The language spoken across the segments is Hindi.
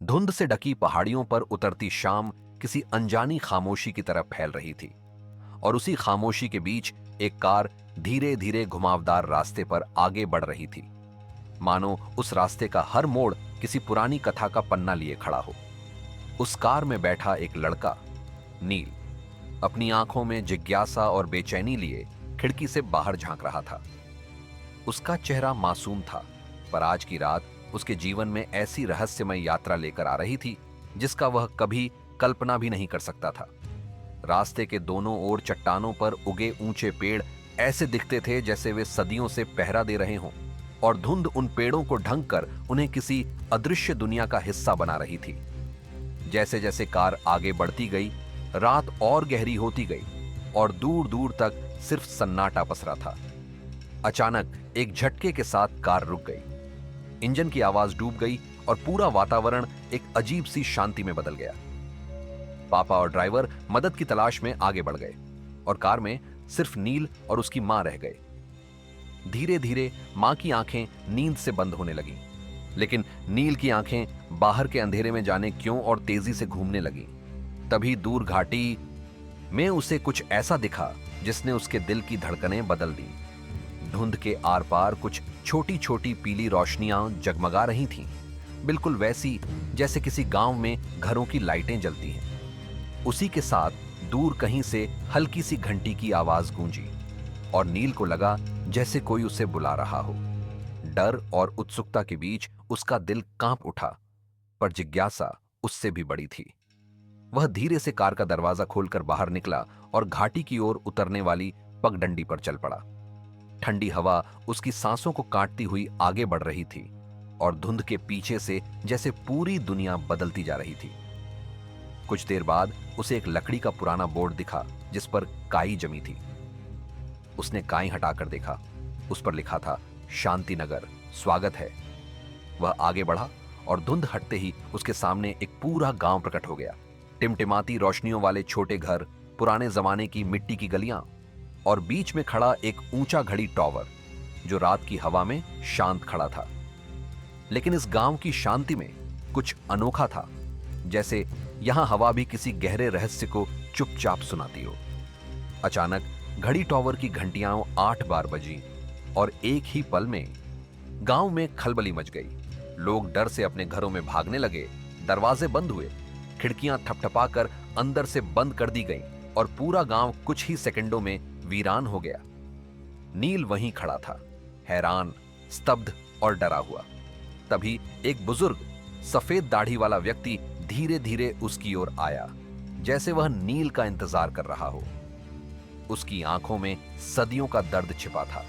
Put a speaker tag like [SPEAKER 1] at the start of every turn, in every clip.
[SPEAKER 1] धुंध से ढकी पहाड़ियों पर उतरती शाम किसी अनजानी खामोशी की तरफ फैल रही थी। और उसी खामोशी के बीच एक कार धीरे धीरे घुमावदार रास्ते पर आगे बढ़ रही थी, मानो उस रास्ते का हर मोड़ किसी पुरानी कथा का पन्ना लिए खड़ा हो। उस कार में बैठा एक लड़का, नील, अपनी आंखों में जिज्ञासा और बेचैनी लिए खिड़की से बाहर झांक रहा था। उसका चेहरा मासूम था, पर आज की रात उसके जीवन में ऐसी रहस्यमय यात्रा लेकर आ रही थी जिसका वह कभी कल्पना भी नहीं कर सकता था। रास्ते के दोनों ओर चट्टानों पर उगे ऊंचे पेड़ ऐसे दिखते थे जैसे वे सदियों से पहरा दे रहे हों, और धुंध उन पेड़ों को ढंक कर उन्हें किसी अदृश्य दुनिया का हिस्सा बना रही थी। जैसे जैसे कार आगे बढ़ती गई, रात और गहरी होती गई और दूर दूर तक सिर्फ सन्नाटा पसरा था। अचानक एक झटके के साथ कार रुक गई। इंजन की आवाज डूब गई और पूरा वातावरण एक अजीब सी शांति में बदल गया। पापा और ड्राइवर मदद की तलाश में आगे बढ़ गए और कार में सिर्फ नील और उसकी मां रह गए। धीरे धीरे मां की आंखें नींद से बंद होने लगीं, लेकिन नील की आंखें बाहर के अंधेरे में जाने क्यों और तेजी से घूमने लगीं। तभी दूर घाटी में उसे कुछ ऐसा दिखा जिसने उसके दिल की धड़कनें बदल दी। धुंध के आर पार कुछ छोटी छोटी पीली रोशनियां जगमगा रही थीं, बिल्कुल वैसी जैसे किसी गांव में घरों की लाइटें जलती हैं। उसी के साथ दूर कहीं से हल्की सी घंटी की आवाज गूंजी और नील को लगा जैसे कोई उसे बुला रहा हो। डर और उत्सुकता के बीच उसका दिल कांप उठा, पर जिज्ञासा उससे भी बड़ी थी। वह धीरे से कार का दरवाजा खोलकर बाहर निकला और घाटी की ओर उतरने वाली पगडंडी पर चल पड़ा। ठंडी हवा उसकी सांसों को काटती हुई आगे बढ़ रही थी और धुंध के पीछे से जैसे पूरी दुनिया बदलती जा रही थी। कुछ देर बाद उसे एक लकड़ी का पुराना बोर्ड दिखा जिस पर काई जमी थी। उसने काई हटाकर देखा। उस पर लिखा था, शांति नगर, स्वागत है। वह आगे बढ़ा और धुंध हटते ही उसके सामने एक पूरा गांव प्रकट हो गया। टिमटिमाती रोशनियों वाले छोटे घर, पुराने जमाने की मिट्टी की गलियां और बीच में खड़ा एक ऊंचा घड़ी टॉवर जो रात की हवा में शांत खड़ा था। लेकिन इस गांव की शांति में कुछ अनोखा था, जैसे यहां हवा भी किसी गहरे रहस्य को चुपचाप सुनाती हो। अचानक घड़ी टॉवर की घंटियां 8 बार बजी और एक ही पल में गांव में खलबली मच गई। लोग डर से अपने घरों में भागने लगे, दरवाजे बंद हुए, खिड़कियां थपथपाकर अंदर से बंद कर दी गईं और पूरा गांव कुछ ही सेकंडों में वीरान हो गया। नील वहीं खड़ा था, हैरान, स्तब्ध और डरा हुआ। तभी एक बुजुर्ग सफेद दाढ़ी वाला व्यक्ति धीरे धीरे उसकी ओर आया, जैसे वह नील का इंतजार कर रहा हो। उसकी आंखों में सदियों का दर्द छिपा था।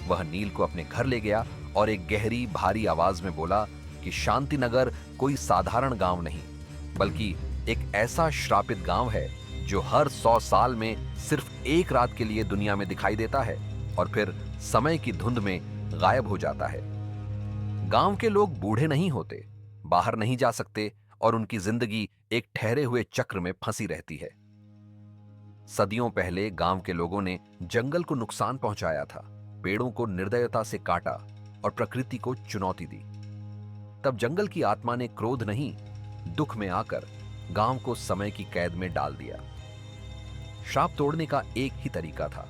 [SPEAKER 1] वह नील को अपने घर ले गया और एक गहरी भारी आवाज में बोला कि शांतिनगर कोई साधारण गांव नहीं, बल्कि एक ऐसा श्रापित गांव है जो हर 100 साल में सिर्फ एक रात के लिए दुनिया में दिखाई देता है और फिर समय की धुंध में गायब हो जाता है। गांव के लोग बूढ़े नहीं होते, बाहर नहीं जा सकते और उनकी जिंदगी एक ठहरे हुए चक्र में फंसी रहती है। सदियों पहले गांव के लोगों ने जंगल को नुकसान पहुंचाया था, पेड़ों को निर्दयता से काटा और प्रकृति को चुनौती दी। तब जंगल की आत्मा ने क्रोध नहीं, दुख में आकर गांव को समय की कैद में डाल दिया। श्राप तोड़ने का एक ही तरीका था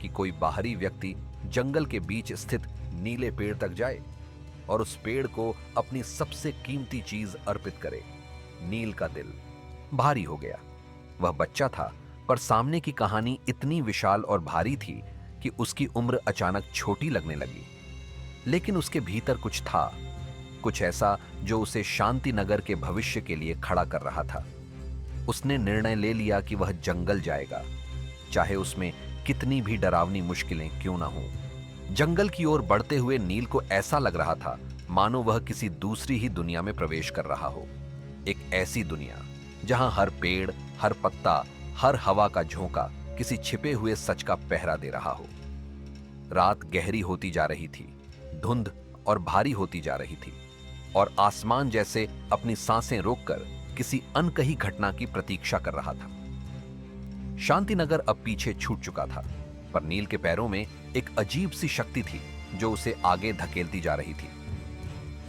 [SPEAKER 1] कि कोई बाहरी व्यक्ति जंगल के बीच स्थित नीले पेड़ तक जाए और उस पेड़ को अपनी सबसे कीमती चीज अर्पित करे। नील का दिल भारी हो गया। वह बच्चा था, पर सामने की कहानी इतनी विशाल और भारी थी कि उसकी उम्र अचानक छोटी लगने लगी। लेकिन उसके भीतर कुछ था, कुछ ऐसा जो उसे शांति नगर के भविष्य के लिए खड़ा कर रहा था। उसने निर्णय ले लिया कि वह जंगल जाएगा, चाहे उसमें कितनी भी डरावनी मुश्किलें क्यों ना हो। जंगल की ओर बढ़ते हुए नील को ऐसा लग रहा था मानो वह किसी दूसरी ही दुनिया में प्रवेश कर रहा हो। एक ऐसी दुनिया जहां हर पेड़, हर पत्ता, हर हवा का झोंका किसी छिपे हुए सच का पहरा दे रहा हो। रात गहरी होती जा रही थी, धुंध और भारी होती जा रही थी और आसमान जैसे अपनी सांसें रोककर किसी अनकही घटना की प्रतीक्षा कर रहा था। शांतिनगर अब पीछे छूट चुका था, पर नील के पैरों में एक अजीब सी शक्ति थी जो उसे आगे धकेलती जा रही थी।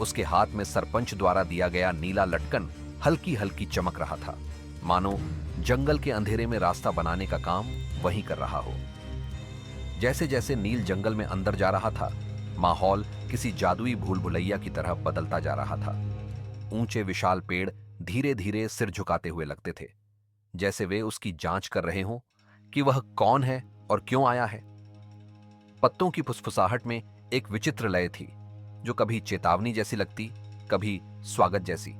[SPEAKER 1] उसके हाथ में सरपंच द्वारा दिया गया नीला लटकन हल्की हल्की चमक रहा था, मानो जंगल के अंधेरे में रास्ता बनाने का काम वही कर रहा हो। जैसे जैसे नील जंगल में अंदर जा रहा था, माहौल किसी जादुई भूल भुलैया की तरह बदलता जा रहा था। ऊंचे विशाल पेड़ धीरे धीरे सिर झुकाते हुए लगते थे, जैसे वे उसकी जांच कर रहे हों कि वह कौन है और क्यों आया है। पत्तों की फुसफुसाहट में एक विचित्र लय थी, जो कभी चेतावनी जैसी लगती, कभी स्वागत जैसी।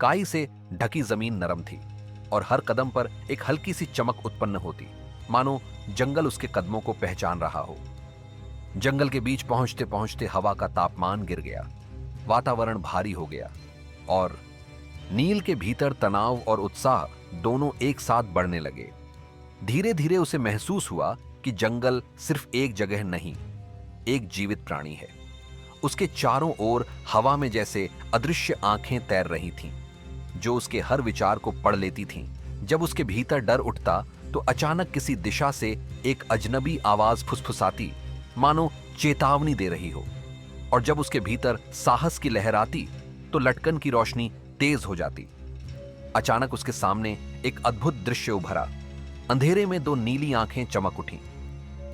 [SPEAKER 1] काई से ढकी जमीन नरम थी और हर कदम पर एक हल्की सी चमक उत्पन्न होती, मानो जंगल उसके कदमों को पहचान रहा हो। जंगल के बीच पहुंचते पहुंचते हवा का तापमान गिर गया, वातावरण भारी हो गया और नील के भीतर तनाव और उत्साह दोनों एक साथ बढ़ने लगे। धीरे धीरे उसे महसूस हुआ कि जंगल सिर्फ एक जगह नहीं, एक जीवित प्राणी है। उसके चारों ओर हवा में जैसे अदृश्य आंखें तैर रही थीं, जो उसके हर विचार को पढ़ लेती थीं। जब उसके भीतर डर उठता तो अचानक किसी दिशा से एक अजनबी आवाज फुसफुसाती, मानो चेतावनी दे रही हो। और जब उसके भीतर साहस की लहर आती तो लटकन की रोशनी तेज हो जाती। अचानक उसके सामने एक अद्भुत दृश्य उभरा। अंधेरे में दो नीली आंखें चमक उठीं।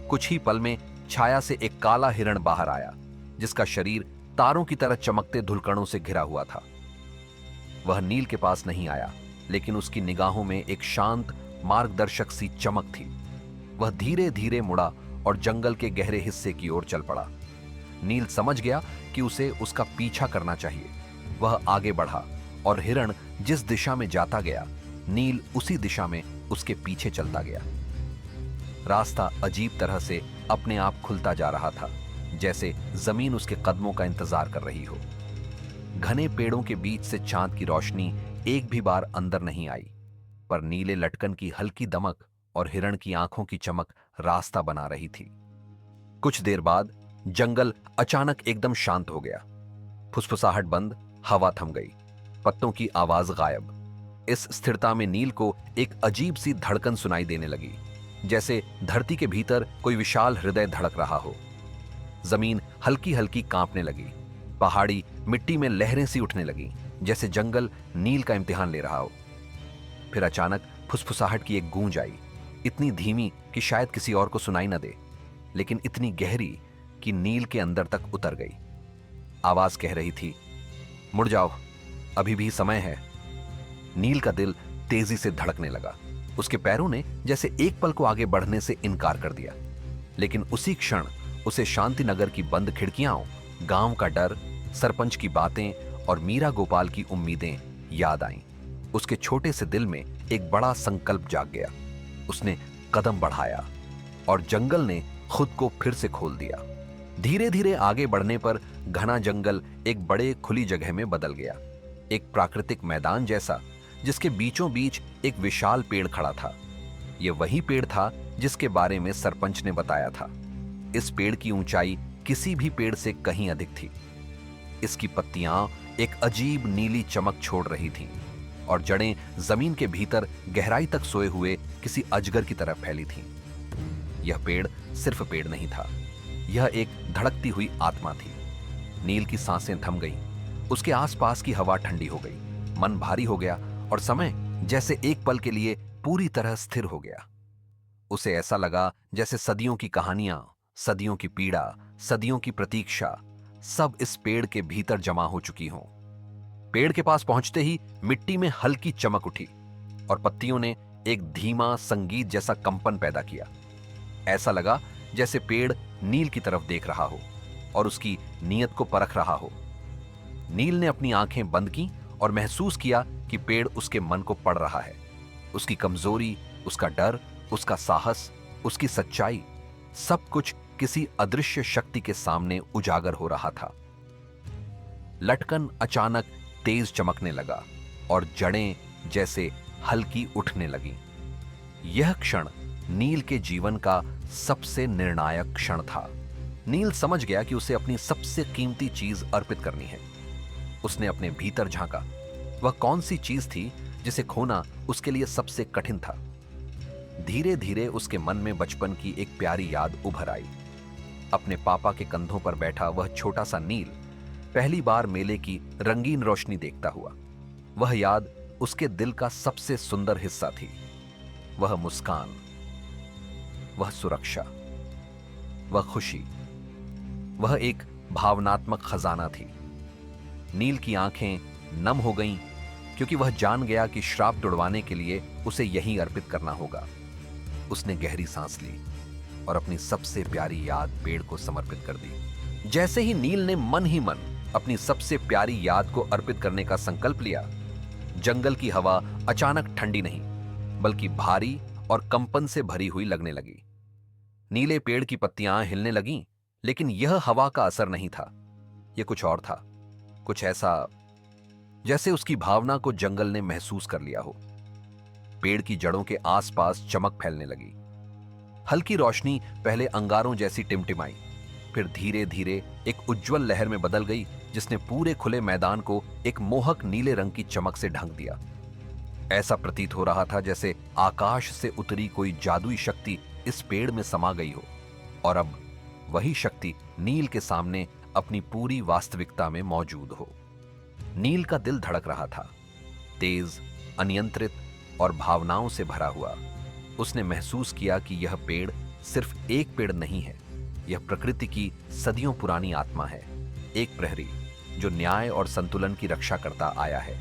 [SPEAKER 1] कुछ ही पल में छाया से एक काला हिरण बाहर आया, जिसका शरीर तारों की तरह चमकते धुलकणों से घिरा हुआ था। वह नील के पास नहीं आया, लेकिन उसकी निगाहों में एक शांत मार्गदर्शक सी चमक थी। वह धीरे धीरे मुड़ा और जंगल के गहरे हिस्से की ओर चल पड़ा। नील समझ गया कि उसे उसका पीछा करना चाहिए। वह आगे बढ़ा और हिरण जिस दिशा में जाता गया, नील उसी दिशा में उसके पीछे चलता गया। रास्ता अजीब तरह से अपने आप खुलता जा रहा था, जैसे जमीन उसके कदमों का इंतजार कर रही हो। घने पेड़ों के बीच से चांद की रोशनी एक भी बार अंदर नहीं आई, पर नीले लटकन की हल्की दमक और हिरण की आंखों की चमक रास्ता बना रही थी। कुछ देर बाद जंगल अचानक एकदम शांत हो गया। फुसफुसाहट बंद, हवा थम गई, पत्तों की आवाज गायब। इस स्थिरता में नील को एक अजीब सी धड़कन सुनाई देने लगी, जैसे धरती के भीतर कोई विशाल हृदय धड़क रहा हो। जमीन हल्की हल्की कांपने लगी, पहाड़ी मिट्टी में लहरें सी उठने लगी, जैसे जंगल नील का इम्तिहान ले रहा हो। फिर अचानक फुसफुसाहट की एक गूंज आई, इतनी धीमी कि शायद किसी और को सुनाई न दे, लेकिन इतनी गहरी कि नील के अंदर तक उतर गई। आवाज कह रही थी, मुड़ जाओ, अभी भी समय है। नील का दिल तेजी से धड़कने लगा। उसके पैरों ने जैसे एक पल को आगे बढ़ने से इनकार कर दिया, लेकिन उसी क्षण उसे शांति नगर की बंद खिड़कियां, गांव का डर, सरपंच की बातें और मीरा गोपाल की उम्मीदें याद आईं। उसके छोटे से दिल में एक बड़ा संकल्प जाग गया। उसने कदम बढ़ाया और जंगल ने खुद को फिर से खोल दिया। धीरे धीरे आगे बढ़ने पर घना जंगल एक बड़े खुली जगह में बदल गया, एक प्राकृतिक मैदान जैसा, जिसके बीचों बीच एक विशाल पेड़ खड़ा था। यह वही पेड़ था जिसके बारे में सरपंच ने बताया था। इस पेड़ की ऊंचाई किसी भी पेड़ से कहीं अधिक थी। इसकी पत्तियां एक अजीब नीली चमक छोड़ रही थीं और जड़ें जमीन के भीतर गहराई तक सोए हुए किसी अजगर की तरह फैली थीं। यह पेड़ सिर्फ पेड़ नहीं था, यह एक धड़कती हुई आत्मा थी। नील की सांसें थम गईं, उसके आसपास की हवा ठंडी हो गई, मन भारी हो गया और समय जैसे एक पल के लिए पूरी तरह स्थिर हो गया। उसे ऐसा लगा जैसे सदियों की कहानियां, सदियों की पीड़ा, सदियों की प्रतीक्षा सब इस पेड़ के भीतर जमा हो चुकी हों। पेड़ के पास पहुंचते ही मिट्टी में हल्की चमक उठी और पत्तियों ने एक धीमा संगीत जैसा कंपन पैदा किया। ऐसा लगा जैसे पेड़ नील की तरफ देख रहा हो और उसकी नीयत को परख रहा हो। नील ने अपनी आंखें बंद की और महसूस किया कि पेड़ उसके मन को पढ़ रहा है। उसकी कमजोरी, उसका डर, उसका साहस, उसकी सच्चाई, सब कुछ किसी अदृश्य शक्ति के सामने उजागर हो रहा था। लटकन अचानक तेज चमकने लगा और जड़ें जैसे हल्की उठने लगीं। यह क्षण नील के जीवन का सबसे निर्णायक क्षण था। नील समझ गया कि उसे अपनी सबसे कीमती चीज अर्पित करनी है। उसने अपने भीतर झांका। वह कौन सी चीज थी जिसे खोना उसके लिए सबसे कठिन था? धीरे धीरे उसके मन में बचपन की एक प्यारी याद उभर आई। अपने पापा के कंधों पर बैठा वह छोटा सा नील, पहली बार मेले की रंगीन रोशनी देखता हुआ। वह याद उसके दिल का सबसे सुंदर हिस्सा थी। वह मुस्कान, वह सुरक्षा, वह खुशी, वह एक भावनात्मक खजाना थी। नील की आंखें नम हो गईं क्योंकि वह जान गया कि श्राप तुड़वाने के लिए उसे यहीं अर्पित करना होगा। उसने गहरी सांस ली और अपनी सबसे प्यारी याद पेड़ को समर्पित कर दी। जैसे ही नील ने मन ही मन अपनी सबसे प्यारी याद को अर्पित करने का संकल्प लिया, जंगल की हवा अचानक ठंडी नहीं बल्कि भारी और कंपन से भरी हुई लगने लगी। नीले पेड़ की पत्तियां हिलने लगीं, लेकिन यह हवा का असर नहीं था। यह कुछ और था, कुछ ऐसा जैसे उसकी भावना को जंगल ने महसूस कर लिया हो। पेड़ की जड़ों के आसपास चमक फैलने लगी। हल्की रोशनी पहले अंगारों जैसी टिमटिमाई, फिर धीरे धीरे एक उज्जवल लहर में बदल गई जिसने पूरे खुले मैदान को एक मोहक नीले रंग की चमक से ढंक दिया। ऐसा प्रतीत हो रहा था जैसे आकाश से उतरी कोई जादुई शक्ति इस पेड़ में समा गई हो, और अब वही शक्ति नील के सामने अपनी पूरी वास्तविकता में मौजूद हो। नील का दिल धड़क रहा था, तेज, अनियंत्रित और भावनाओं से भरा हुआ। उसने महसूस किया कि यह पेड़ सिर्फ एक पेड़ नहीं है, यह प्रकृति की सदियों पुरानी आत्मा है, एक प्रहरी जो न्याय और संतुलन की रक्षा करता आया है।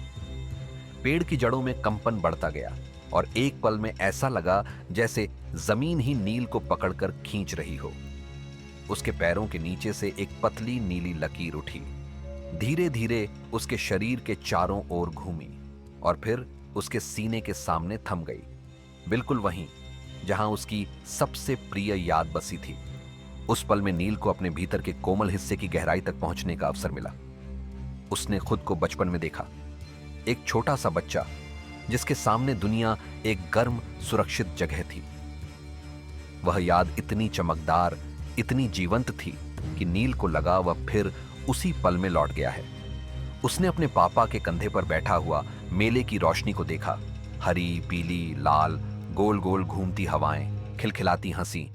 [SPEAKER 1] पेड़ की जड़ों में कंपन बढ़ता गया और एक पल में ऐसा लगा जैसे जमीन ही नील को पकड़कर खींच रही हो। उसके पैरों के नीचे से एक पतली नीली लकीर उठी, धीरे धीरे उसके शरीर के चारों ओर घूमी और फिर उसके सीने के सामने थम गई, बिल्कुल वहीं जहां उसकी सबसे प्रिय याद बसी थी। उस पल में नील को अपने भीतर के कोमल हिस्से की गहराई तक पहुंचने का अवसर मिला। उसने खुद को बचपन में देखा, एक छोटा सा बच्चा जिसके सामने दुनिया एक गर्म सुरक्षित जगह थी। वह याद इतनी चमकदार, इतनी जीवंत थी कि नील को लगा वह फिर उसी पल में लौट गया है। उसने अपने पापा के कंधे पर बैठा हुआ मेले की रोशनी को देखा, हरी, पीली, लाल, गोल गोल घूमती हवाएं, खिलखिलाती हंसी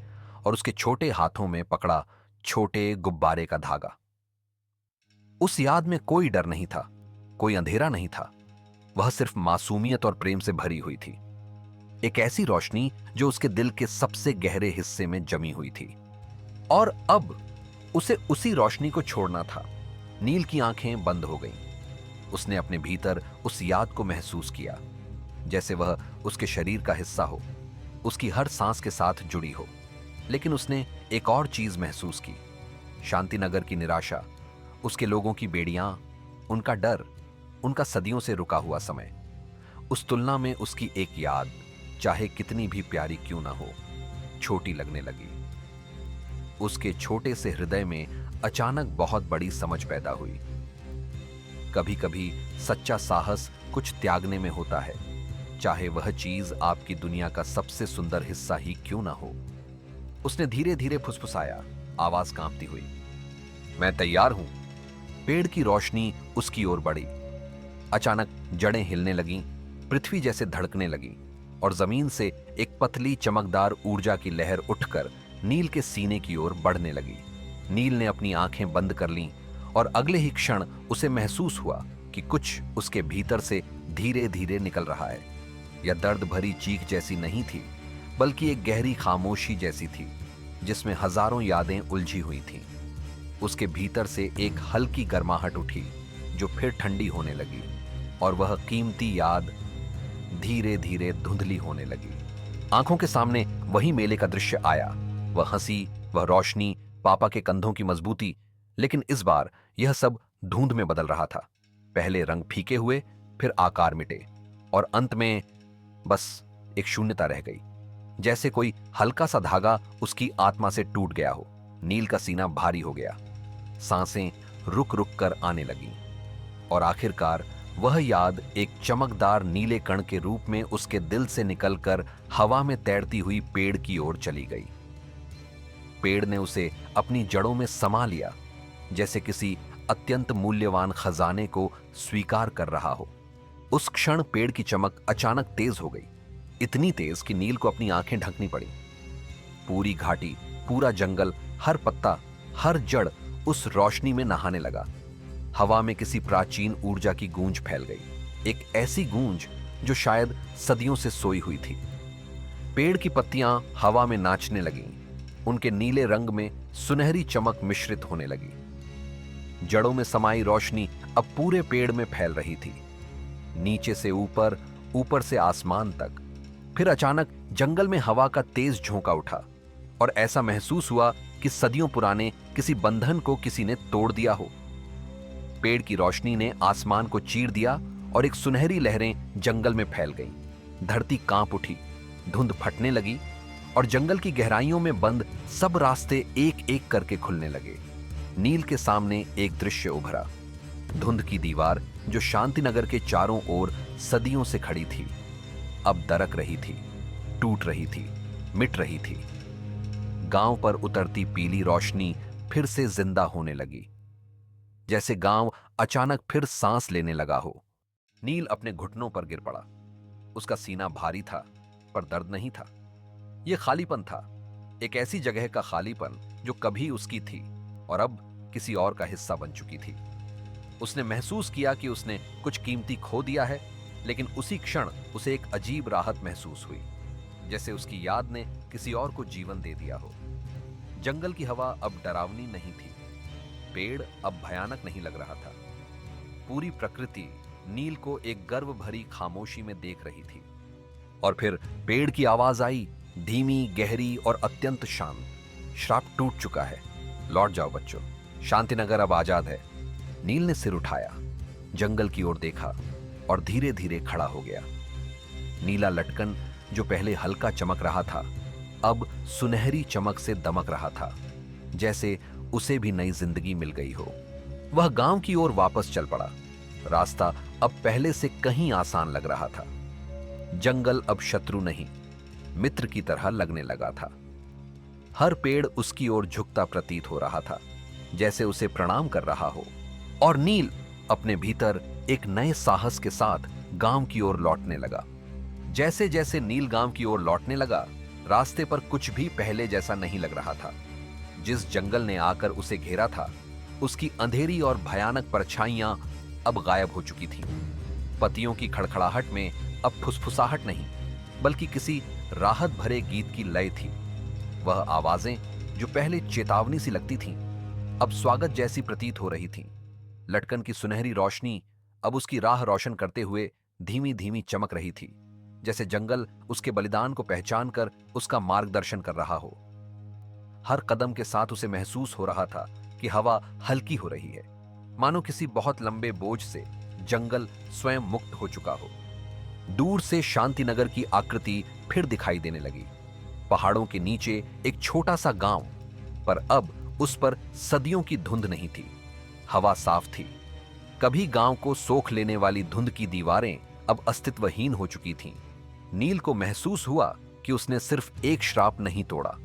[SPEAKER 1] और उसके छोटे हाथों में पकड़ा छोटे गुब्बारे का धागा। उस याद में कोई डर नहीं था, कोई अंधेरा नहीं था। वह सिर्फ मासूमियत और प्रेम से भरी हुई थी, एक ऐसी रोशनी जो उसके दिल के सबसे गहरे हिस्से में जमी हुई थी। और अब उसे उसी रोशनी को छोड़ना था। नील की आंखें बंद हो गईं। उसने अपने भीतर उस याद को महसूस किया, जैसे वह उसके शरीर का हिस्सा हो, उसकी हर सांस के साथ जुड़ी हो। लेकिन उसने एक और चीज महसूस की, शांतिनगर की निराशा, उसके लोगों की बेड़ियां, उनका डर, उनका सदियों से रुका हुआ समय। उस तुलना में उसकी एक याद, चाहे कितनी भी प्यारी क्यों ना हो, छोटी लगने लगी। उसके छोटे से हृदय में अचानक बहुत बड़ी समझ पैदा हुई। कभी कभी सच्चा साहस कुछ त्यागने में होता है, चाहे वह चीज आपकी दुनिया का सबसे सुंदर हिस्सा ही क्यों ना हो। उसने धीरे धीरे फुसफुसाया, आवाज कांपती हुई, मैं तैयार हूं। पेड़ की रोशनी उसकी ओर बढ़ी। अचानक जड़ें हिलने लगीं, पृथ्वी जैसे धड़कने लगी और जमीन से एक पतली चमकदार ऊर्जा की लहर उठकर नील के सीने की ओर बढ़ने लगी। नील ने अपनी आंखें बंद कर लीं और अगले ही क्षण उसे महसूस हुआ कि कुछ उसके भीतर से धीरे धीरे निकल रहा है। यह दर्द भरी चीख जैसी नहीं थी, बल्कि एक गहरी खामोशी जैसी थी जिसमें हजारों यादें उलझी हुई थीं। उसके भीतर से एक हल्की गर्माहट उठी जो फिर ठंडी होने लगी और वह कीमती याद धीरे धीरे धुंधली होने लगी। आंखों के सामने वही मेले का दृश्य आया, वह हंसी, वह रोशनी, पापा के कंधों की मजबूती। लेकिन इस बार यह सब धुंध में बदल रहा था। पहले रंग फीके हुए, फिर आकार मिटे और अंत में बस एक शून्यता रह गई, जैसे कोई हल्का सा धागा उसकी आत्मा से टूट गया हो। नील का सीना भारी हो गया, सांसें रुक रुक कर आने लगीं और आखिरकार वह याद एक चमकदार नीले कण के रूप में उसके दिल से निकलकर हवा में तैरती हुई पेड़ की ओर चली गई। पेड़ ने उसे अपनी जड़ों में समा लिया, जैसे किसी अत्यंत मूल्यवान खजाने को स्वीकार कर रहा हो। उस क्षण पेड़ की चमक अचानक तेज हो गई, इतनी तेज कि नील को अपनी आंखें ढकनी पड़ी। पूरी घाटी, पूरा जंगल, हर पत्ता, हर जड़ उस रोशनी में नहाने लगा। हवा में किसी प्राचीन ऊर्जा की गूंज फैल गई, एक ऐसी गूंज जो शायद सदियों से सोई हुई थी। पेड़ की पत्तियां हवा में नाचने लगीं, उनके नीले रंग में सुनहरी चमक मिश्रित होने लगी। जड़ों में समाई रोशनी अब पूरे पेड़ में फैल रही थी, नीचे से ऊपर, ऊपर से आसमान तक। फिर अचानक जंगल में हवा का तेज झोंका उठा और ऐसा महसूस हुआ कि सदियों पुराने किसी बंधन को किसी ने तोड़ दिया हो। पेड़ की रोशनी ने आसमान को चीर दिया और एक सुनहरी लहरें जंगल में फैल गईं। धरती कांप उठी, धुंध फटने लगी और जंगल की गहराइयों में बंद सब रास्ते एक एक करके खुलने लगे। नील के सामने एक दृश्य उभरा। धुंध की दीवार जो शांतिनगर के चारों ओर सदियों से खड़ी थी, अब दरक रही थी, टूट रही थी, मिट रही थी। गांव पर उतरती पीली रोशनी फिर से जिंदा होने लगी, जैसे गांव अचानक फिर सांस लेने लगा हो। नील अपने घुटनों पर गिर पड़ा। उसका सीना भारी था, पर दर्द नहीं था। यह खालीपन था, एक ऐसी जगह का खालीपन जो कभी उसकी थी और अब किसी और का हिस्सा बन चुकी थी। उसने महसूस किया कि उसने कुछ कीमती खो दिया है, लेकिन उसी क्षण उसे एक अजीब राहत महसूस हुई, जैसे उसकी याद ने किसी और को जीवन दे दिया हो। जंगल की हवा अब डरावनी नहीं थी, पेड़ अब भयानक नहीं लग रहा था। पूरी प्रकृति नील को एक गर्व भरी खामोशी में देख रही थी। और फिर पेड़ की आवाज आई, धीमी, गहरी और अत्यंत शांत। श्राप टूट चुका है, लौट जाओ बच्चों, शांतिनगर अब आजाद है। नील ने सिर उठाया, जंगल की ओर देखा और धीरे धीरे खड़ा हो गया। नीला लटकन जो पहले हल्का चमक रहा था, अब सुनहरी चमक से दमक रहा था, जैसे उसे भी नई जिंदगी मिल गई हो। वह गांव की ओर वापस चल पड़ा। रास्ता अब पहले से कहीं आसान लग रहा था। जंगल अब शत्रु नहीं, मित्र की तरह लगने लगा था। हर पेड़ उसकी ओर झुकता प्रतीत हो रहा था, जैसे उसे प्रणाम कर रहा हो। और नील अपने भीतर एक नए साहस के साथ गांव की ओर लौटने लगा। जैसे जैसे नील गांव की ओर लौटने लगा, रास्ते पर कुछ भी पहले जैसा नहीं लग रहा था। जिस जंगल ने आकर उसे घेरा था, उसकी अंधेरी और भयानक परछाइयां अब गायब हो चुकी थीं। पत्तियों की खड़खड़ाहट में अब फुसफुसाहट नहीं, बल्कि किसी राहत भरे गीत की लय थी। वह आवाजें जो पहले चेतावनी सी लगती थीं, अब स्वागत जैसी प्रतीत हो रही थीं। लटकन की सुनहरी रोशनी अब उसकी राह रोशन करते हुए धीमी धीमी चमक रही थी, जैसे जंगल उसके बलिदान को पहचान कर उसका मार्गदर्शन कर रहा हो। हर कदम के साथ उसे महसूस हो रहा था कि हवा हल्की हो रही है, मानो किसी बहुत लंबे बोझ से जंगल स्वयं मुक्त हो चुका हो। दूर से शांतिनगर की आकृति फिर दिखाई देने लगी। पहाड़ों के नीचे एक छोटा सा गांव, पर अब उस पर सदियों की धुंध नहीं थी। हवा साफ थी। कभी गांव को सोख लेने वाली धुंध की दीवारें अब अस्तित्वहीन हो चुकी थीं। नील को महसूस हुआ कि उसने सिर्फ एक श्राप नहीं तोड़ा,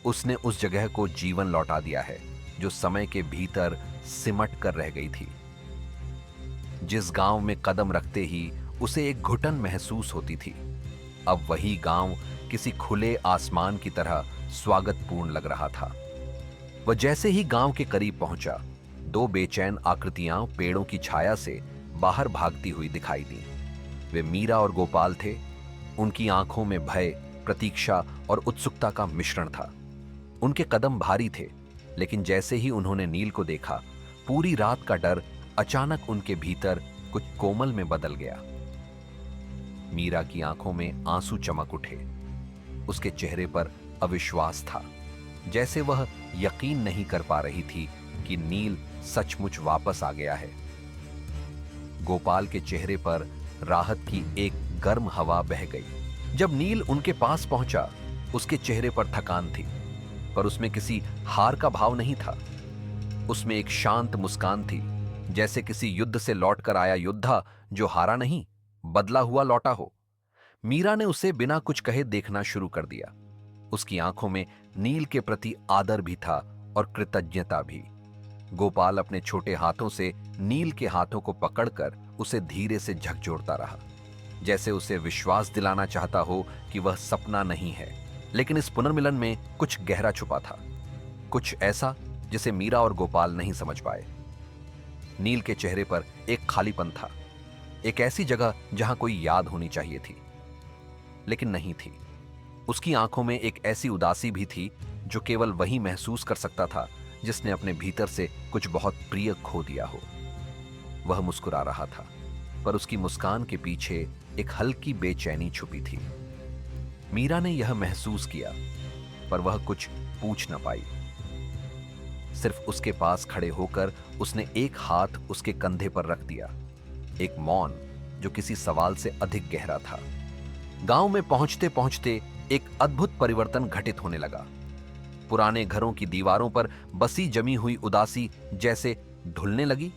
[SPEAKER 1] उसने उस जगह को जीवन लौटा दिया है जो समय के भीतर सिमट कर रह गई थी। जिस गांव में कदम रखते ही उसे एक घुटन महसूस होती थी, अब वही गांव किसी खुले आसमान की तरह स्वागतपूर्ण लग रहा था। वह जैसे ही गांव के करीब पहुंचा, दो बेचैन आकृतियां पेड़ों की छाया से बाहर भागती हुई दिखाई दी। वे मीरा और गोपाल थे। उनकी आंखों में भय, प्रतीक्षा और उत्सुकता का मिश्रण था। उनके कदम भारी थे, लेकिन जैसे ही उन्होंने नील को देखा, पूरी रात का डर अचानक उनके भीतर कुछ कोमल में बदल गया। मीरा की आंखों में आंसू चमक उठे। उसके चेहरे पर अविश्वास था, जैसे वह यकीन नहीं कर पा रही थी कि नील सचमुच वापस आ गया है। गोपाल के चेहरे पर राहत की एक गर्म हवा बह गई। जब नील उनके पास पहुंचा, उसके चेहरे पर थकान थी, पर उसमें किसी हार का भाव नहीं था। उसमें एक शांत मुस्कान थी, जैसे किसी युद्ध से लौटकर आया योद्धा जो हारा नहीं, बदला हुआ लौटा हो। मीरा ने उसे बिना कुछ कहे देखना शुरू कर दिया। उसकी आंखों में नील के प्रति आदर भी था और कृतज्ञता भी। गोपाल अपने छोटे हाथों से नील के हाथों को पकड़कर उसे धीरे से झकझोरता रहा, जैसे उसे विश्वास दिलाना चाहता हो कि वह सपना नहीं है, लेकिन इस पुनर्मिलन में कुछ गहरा छुपा था, कुछ ऐसा जिसे मीरा और गोपाल नहीं समझ पाए। नील के चेहरे पर एक खालीपन था, एक ऐसी जगह जहां कोई याद होनी चाहिए थी, लेकिन नहीं थी। उसकी आंखों में एक ऐसी उदासी भी थी जो केवल वही महसूस कर सकता था जिसने अपने भीतर से कुछ बहुत प्रिय खो दिया हो। वह मुस्कुरा रहा था, पर उसकी मुस्कान के पीछे एक हल्की बेचैनी छुपी थी। मीरा ने यह महसूस किया, पर वह कुछ पूछ न पाई। सिर्फ उसके पास खड़े होकर उसने एक हाथ उसके कंधे पर रख दिया, एक मौन जो किसी सवाल से अधिक गहरा था। गांव में पहुंचते पहुंचते एक अद्भुत परिवर्तन घटित होने लगा। पुराने घरों की दीवारों पर बसी जमी हुई उदासी जैसे ढुलने लगी।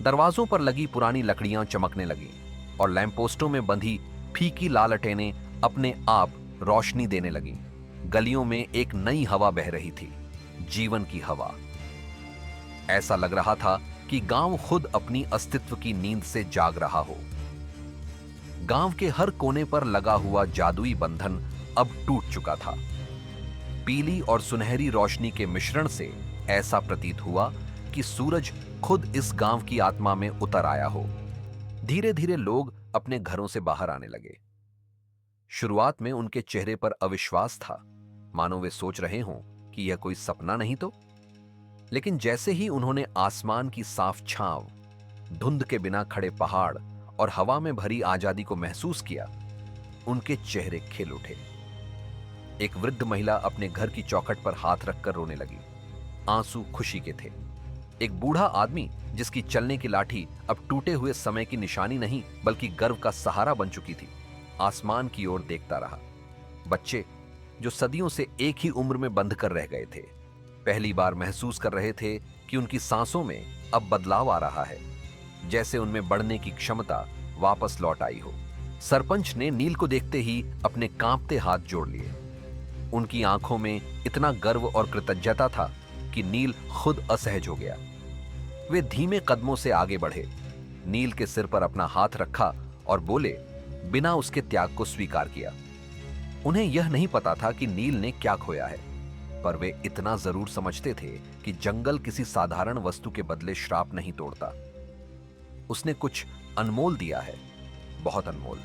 [SPEAKER 1] दरवाजों पर लगी पुरानी लकड़ियां चमकने लगीं और लैंपपोस्टों में बंधी फीकी लालटेनें अपने आप रोशनी देने लगीं। गलियों में एक नई हवा बह रही थी, जीवन की हवा। ऐसा लग रहा था कि गांव खुद अपनी अस्तित्व की नींद से जाग रहा हो। गांव के हर कोने पर लगा हुआ जादुई बंधन अब टूट चुका था। पीली और सुनहरी रोशनी के मिश्रण से ऐसा प्रतीत हुआ कि सूरज खुद इस गांव की आत्मा में उतर आया हो। धीरे धीरे लोग अपने घरों से बाहर आने लगे। शुरुआत में उनके चेहरे पर अविश्वास था, मानो वे सोच रहे हों कि यह कोई सपना नहीं तो। लेकिन जैसे ही उन्होंने आसमान की साफ छांव, धुंध के बिना खड़े पहाड़ और हवा में भरी आजादी को महसूस किया, उनके चेहरे खिल उठे। एक वृद्ध महिला अपने घर की चौखट पर हाथ रखकर रोने लगी। आंसू खुशी के थे। एक बूढ़ा आदमी जिसकी चलने की लाठी अब टूटे हुए समय की निशानी नहीं बल्कि गर्व का सहारा बन चुकी थी, आसमान की ओर देखता रहा। बच्चे जो सदियों से एक ही उम्र में बंध कर रह गए थे, पहली बार महसूस कर रहे थे कि उनकी सांसों में अब बदलाव आ रहा है, जैसे उनमें बढ़ने की क्षमता वापस लौट आई हो। सरपंच ने नील को देखते ही अपने कांपते हाथ जोड़ लिए। उनकी आंखों में इतना गर्व और कृतज्ञता था कि नील खुद असहज हो गया। वे धीमे कदमों से आगे बढ़े, नील के सिर पर अपना हाथ रखा और बोले, बिना उसके त्याग को स्वीकार किया। उन्हें यह नहीं पता था कि नील ने क्या खोया है, पर वे इतना जरूर समझते थे कि जंगल किसी साधारण वस्तु के बदले श्राप नहीं तोड़ता। उसने कुछ अनमोल दिया है, बहुत अनमोल।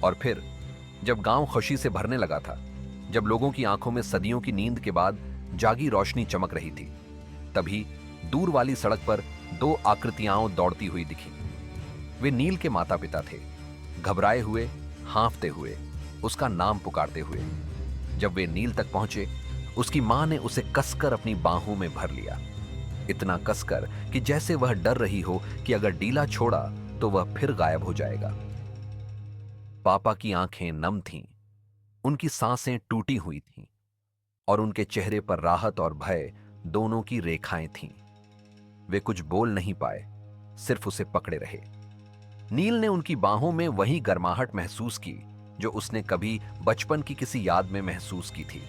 [SPEAKER 1] और फिर जब गांव खुशी से भरने लगा था, जब लोगों की आंखों में सदियों की नींद के बाद जागी रोशनी चमक रही थी, तभी दूर वाली सड़क पर दो आकृतियां दौड़ती हुई दिखी। वे नील के माता पिता थे, घबराए हुए, हांफते हुए, उसका नाम पुकारते हुए। जब वे नील तक पहुंचे, उसकी मां ने उसे कसकर अपनी बाहों में भर लिया, इतना कसकर कि जैसे वह डर रही हो कि अगर डीला छोड़ा तो वह फिर गायब हो जाएगा। पापा की आंखें नम थीं, उनकी सांसें टूटी हुई थीं और उनके चेहरे पर राहत और भय दोनों की रेखाएं थीं। वे कुछ बोल नहीं पाए, सिर्फ उसे पकड़े रहे। नील ने उनकी बाहों में वही गर्माहट महसूस की जो उसने कभी बचपन की किसी याद में महसूस की थी,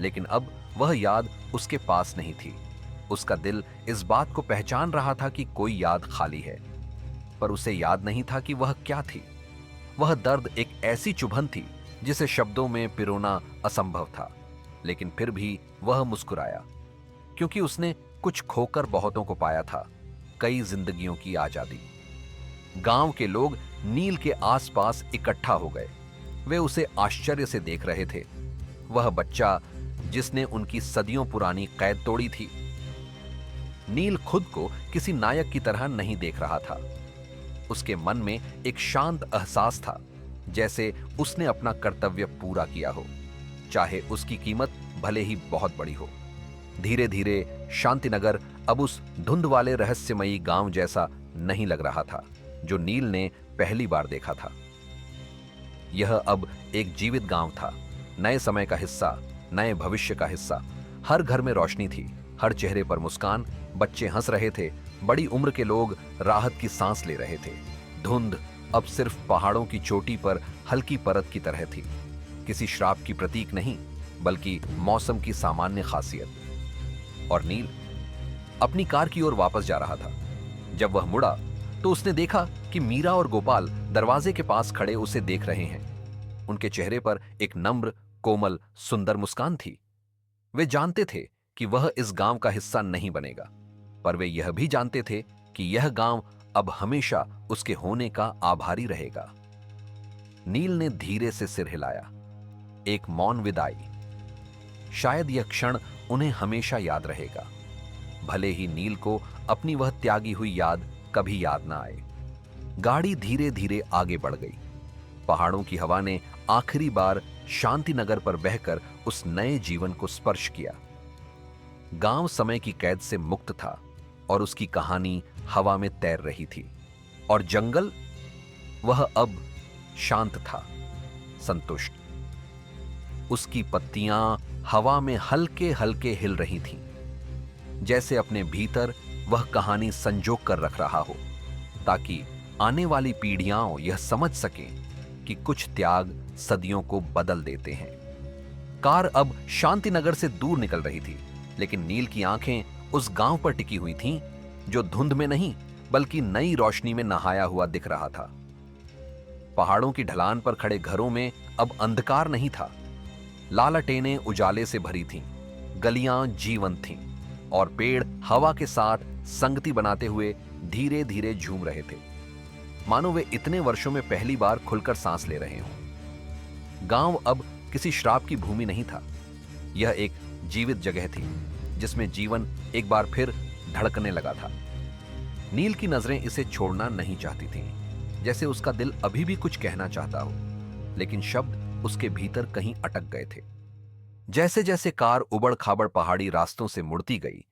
[SPEAKER 1] लेकिन अब वह याद उसके पास नहीं थी। उसका दिल इस बात को पहचान रहा था कि कोई याद खाली है, पर उसे याद नहीं था कि वह क्या थी। वह दर्द एक ऐसी चुभन थी जिसे शब्दों में पिरोना असंभव था, लेकिन फिर भी वह मुस्कुराया, क्योंकि उसने कुछ खोकर बहुतों को पाया था, कई जिंदगियों की आजादी। गांव के लोग नील के आसपास इकट्ठा हो गए। वे उसे आश्चर्य से देख रहे थे। वह बच्चा जिसने उनकी सदियों पुरानी कैद तोड़ी थी। नील खुद को किसी नायक की तरह नहीं देख रहा था। उसके मन में एक शांत एहसास था, जैसे उसने अपना कर्तव्य पूरा किया हो, चाहे उसकी कीमत भले ही बहुत बड़ी हो। धीरे धीरे शांतिनगर अब उस धुंध वाले रहस्यमयी गांव जैसा नहीं लग रहा था जो नील ने पहली बार देखा था। यह अब एक जीवित गांव था, नए समय का हिस्सा, नए भविष्य का हिस्सा। हर घर में रोशनी थी, हर चेहरे पर मुस्कान, बच्चे हंस रहे थे, बड़ी उम्र के लोग राहत की सांस ले रहे थे। धुंध अब सिर्फ पहाड़ों की चोटी पर हल्की परत की तरह थी, किसी श्राप की प्रतीक नहीं, बल्कि मौसम की सामान्य खासियत। और नील अपनी कार की ओर वापस जा रहा था। जब वह मुड़ा तो उसने देखा कि मीरा और गोपाल दरवाजे के पास खड़े उसे देख रहे हैं। उनके चेहरे पर एक नम्र, कोमल, सुंदर मुस्कान थी। वे जानते थे कि वह इस गांव का हिस्सा नहीं बनेगा, पर वे यह भी जानते थे कि यह गांव अब हमेशा उसके होने का आभारी रहेगा। नील ने धीरे से सिर हिलाया, एक मौन विदाई। शायद यह क्षण उन्हें हमेशा याद रहेगा, भले ही नील को अपनी वह त्यागी हुई याद कभी याद ना आए। गाड़ी धीरे धीरे आगे बढ़ गई। पहाड़ों की हवा ने आखिरी बार शांतिनगर पर बहकर उस नए जीवन को स्पर्श किया। गांव समय की कैद से मुक्त था और उसकी कहानी हवा में तैर रही थी। और जंगल, वह अब शांत था, संतुष्ट। उसकी पत्तियां हवा में हल्के हल्के हिल रही थीं, जैसे अपने भीतर वह कहानी संजो कर रख रहा हो, ताकि आने वाली पीढ़ियां यह समझ सकें कि कुछ त्याग सदियों को बदल देते हैं। कार अब शांतिनगर से दूर निकल रही थी, लेकिन नील की आंखें उस गांव पर टिकी हुई थीं, जो धुंध में नहीं बल्कि नई रोशनी में नहाया हुआ दिख रहा था। पहाड़ों की ढलान पर खड़े घरों में अब अंधकार नहीं था। लालटेनें उजाले से भरी थीं, गलियां जीवंत थीं और पेड़ हवा के साथ संगति बनाते हुए धीरे धीरे झूम रहे थे, मानो वे इतने वर्षों में पहली बार खुलकर सांस ले रहे हों। गांव अब किसी श्राप की भूमि नहीं था। यह एक जीवित जगह थी, जिसमें जीवन एक बार फिर धड़कने लगा था। नील की नजरें इसे छोड़ना नहीं चाहती थीं, जैसे उसका दिल अभी भी कुछ कहना चाहता हो, लेकिन शब्द उसके भीतर कहीं अटक गए थे। जैसे जैसे कार उबड़ खाबड़ पहाड़ी रास्तों से मुड़ती गई,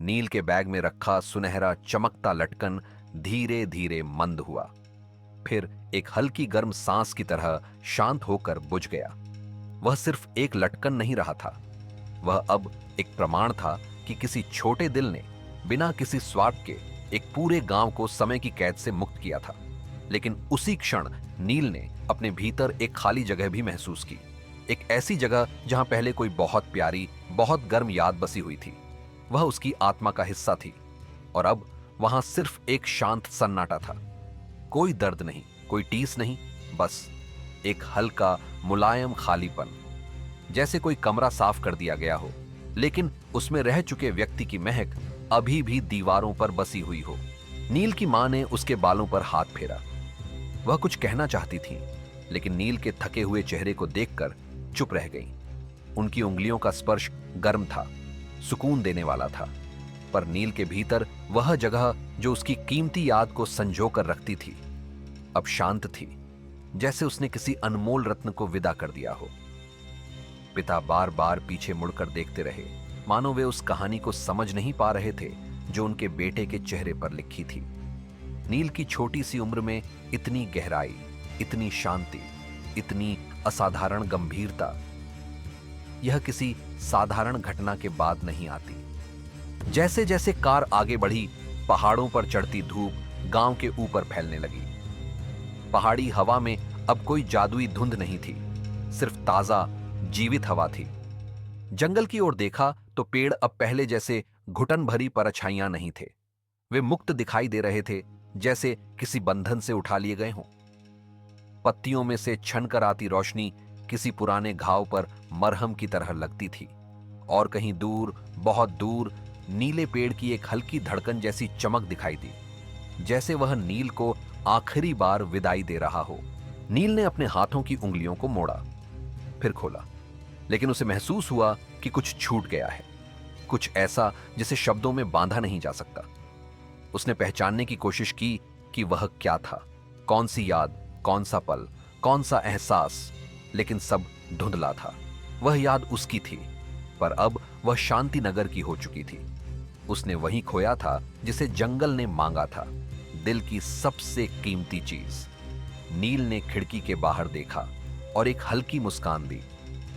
[SPEAKER 1] नील के बैग में रखा सुनहरा चमकता लटकन धीरे धीरे मंद हुआ, फिर एक हल्की गर्म सांस की तरह शांत होकर बुझ गया। वह सिर्फ एक लटकन नहीं रहा था, वह अब एक प्रमाण था कि किसी छोटे दिल ने बिना किसी स्वार्थ के एक पूरे गांव को समय की कैद से मुक्त किया था। लेकिन उसी क्षण नील ने अपने भीतर एक खाली जगह भी महसूस की, एक ऐसी जगह जहां पहले कोई बहुत प्यारी, बहुत गर्म याद बसी हुई थी। वह उसकी आत्मा का हिस्सा थी, और अब वहां सिर्फ एक शांत सन्नाटा था। कोई दर्द नहीं, कोई टीस नहीं, बस एक हल्का मुलायम खालीपन, जैसे कोई कमरा साफ कर दिया गया हो, लेकिन उसमें रह चुके व्यक्ति की महक अभी भी दीवारों पर बसी हुई हो। नील की मां ने उसके बालों पर हाथ फेरा। वह कुछ कहना चाहती थी, लेकिन नील के थके हुए चेहरे को देखकर चुप रह गई। उनकी उंगलियों का स्पर्श गर्म था, सुकून देने वाला था, पर नील के भीतर वह जगह जो उसकी कीमती याद को संजो कर रखती थी, अब शांत थी, जैसे उसने किसी अनमोल रत्न को विदा कर दिया हो। पिता बार बार पीछे मुड़कर देखते रहे, मानो वे उस कहानी को समझ नहीं पा रहे थे जो उनके बेटे के चेहरे पर लिखी थी। नील की छोटी सी उम्र में इतनी गहराई, इतनी शांति, इतनी असाधारण गंभीरता, यह किसी साधारण घटना के बाद नहीं आती। जैसे जैसे कार आगे बढ़ी, पहाड़ों पर चढ़ती धूप गांव के ऊपर फैलने लगी। पहाड़ी हवा में अब कोई जादुई धुंध नहीं थी, सिर्फ ताजा जीवित हवा थी। जंगल की ओर देखा तो पेड़ अब पहले जैसे घुटन भरी परछाइयां नहीं थे। वे मुक्त दिखाई दे रहे थे, जैसे किसी बंधन से उठा लिए गए हों। पत्तियों में से छनकर आती रोशनी किसी पुराने घाव पर मरहम की तरह लगती थी, और कहीं दूर, बहुत दूर, नीले पेड़ की एक हल्की धड़कन जैसी चमक दिखाई दी, जैसे वह नील को आखिरी बार विदाई दे रहा हो। नील ने अपने हाथों की उंगलियों को मोड़ा, फिर खोला, लेकिन उसे महसूस हुआ कि कुछ छूट गया है, कुछ ऐसा जिसे शब्दों में बांधा नहीं जा सकता। उसने पहचानने की कोशिश की कि वह क्या था, कौन सी याद, कौन सा पल, कौन सा एहसास, लेकिन सब धुंधला था। वह याद उसकी थी, पर अब वह शांति नगर की हो चुकी थी। उसने वही खोया था जिसे जंगल ने मांगा था, दिल की सबसे कीमती चीज। नील ने खिड़की के बाहर देखा और एक हल्की मुस्कान दी,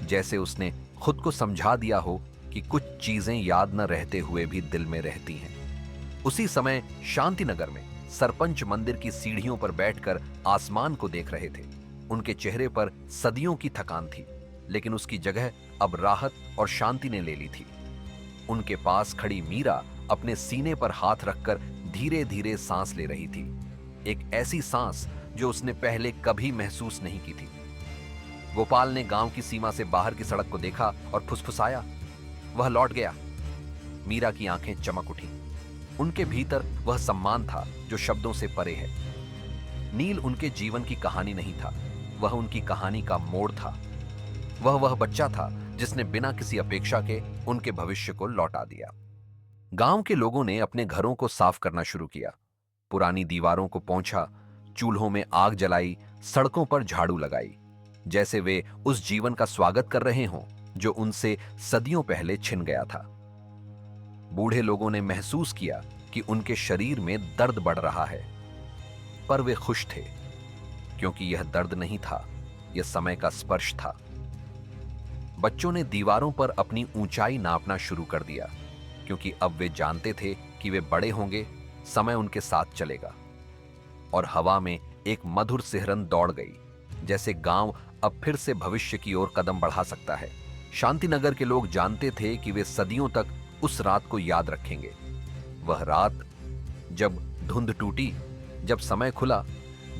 [SPEAKER 1] जैसे उसने खुद को समझा दिया हो कि कुछ चीजें याद न रहते हुए भी दिल में रहती हैं। उसी समय शांतिनगर में सरपंच मंदिर की सीढ़ियों पर बैठकर आसमान को देख रहे थे। उनके चेहरे पर सदियों की थकान थी, लेकिन उसकी जगह अब राहत और शांति ने ले ली थी। उनके पास खड़ी मीरा अपने सीने पर हाथ रखकर धीरे धीरे सांस ले रही थी, एक ऐसी सांस जो उसने पहले कभी महसूस नहीं की थी। गोपाल ने गांव की सीमा से बाहर की सड़क को देखा और फुसफुसाया, वह लौट गया। मीरा की आंखें चमक उठी। उनके भीतर वह सम्मान था जो शब्दों से परे है। नील उनके जीवन की कहानी नहीं था, वह उनकी कहानी का मोड़ था। वह बच्चा था जिसने बिना किसी अपेक्षा के उनके भविष्य को लौटा दिया। गांव के लोगों ने अपने घरों को साफ करना शुरू किया, पुरानी दीवारों को पोंछा, चूल्हों में आग जलाई, सड़कों पर झाड़ू लगाई, जैसे वे उस जीवन का स्वागत कर रहे हों जो उनसे सदियों पहले छिन गया था। बूढ़े लोगों ने महसूस किया कि उनके शरीर में दर्द बढ़ रहा है, पर वे खुश थे, क्योंकि यह दर्द नहीं था, यह समय का स्पर्श था। बच्चों ने दीवारों पर अपनी ऊंचाई नापना शुरू कर दिया, क्योंकि अब वे जानते थे कि वे बड़े होंगे, समय उनके साथ चलेगा। और हवा में एक मधुर सिहरन दौड़ गई, जैसे गांव अब फिर से भविष्य की ओर कदम बढ़ा सकता है। शांतिनगर के लोग जानते थे कि वे सदियों तक उस रात को याद रखेंगे। वह रात जब धुंध टूटी, जब समय खुला,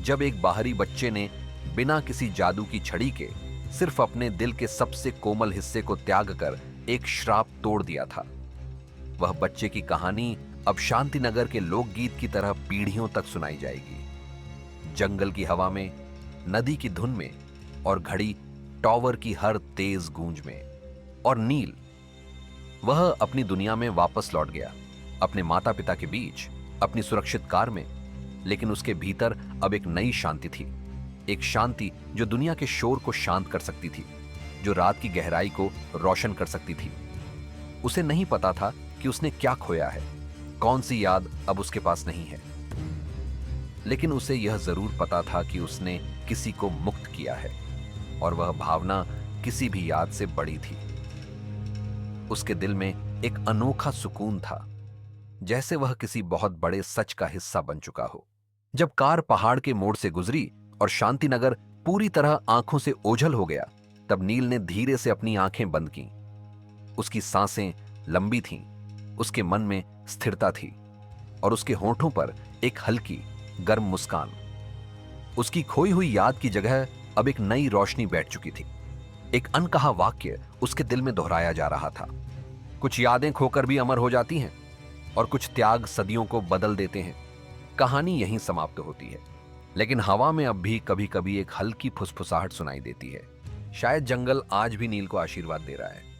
[SPEAKER 1] जब एक बाहरी बच्चे ने बिना किसी जादू की छड़ी के सिर्फ अपने दिल के सबसे कोमल हिस्से को त्याग कर एक श्राप तोड़ दिया था। वह बच्चे की कहानी अब शांतिनगर के लोकगीत की तरह पीढ़ियों तक सुनाई जाएगी। जंगल की हवा में, नदी की धुन में और घड़ी टॉवर की हर तेज गूंज में। और नील, वह अपनी दुनिया में वापस लौट गया, अपने माता पिता के बीच, अपनी सुरक्षित कार में। लेकिन उसके भीतर अब एक नई शांति थी, एक शांति जो दुनिया के शोर को शांत कर सकती थी, जो रात की गहराई को रोशन कर सकती थी। उसे नहीं पता था कि उसने क्या खोया है, कौन सी याद अब उसके पास नहीं है, लेकिन उसे यह जरूर पता था कि उसने किसी को मुक्त किया है, और वह भावना किसी भी याद से बड़ी थी। उसके दिल में एक अनोखा सुकून था, जैसे वह किसी बहुत बड़े सच का हिस्सा बन चुका हो। जब कार पहाड़ के मोड़ से गुजरी और शांतिनगर पूरी तरह आंखों से ओझल हो गया, तब नील ने धीरे से अपनी आंखें बंद की। उसकी सांसें लंबी थीं, उसके मन में स्थिरता थी, और उसके होंठों पर एक हल्की गर्म मुस्कान। उसकी खोई हुई याद की जगह अब एक नई रोशनी बैठ चुकी थी। एक अनकहा वाक्य उसके दिल में दोहराया जा रहा था, कुछ यादें खोकर भी अमर हो जाती हैं, और कुछ त्याग सदियों को बदल देते हैं। कहानी यहीं समाप्त होती है, लेकिन हवा में अब भी कभी कभी एक हल्की फुसफुसाहट सुनाई देती है। शायद जंगल आज भी नील को आशीर्वाद दे रहा है।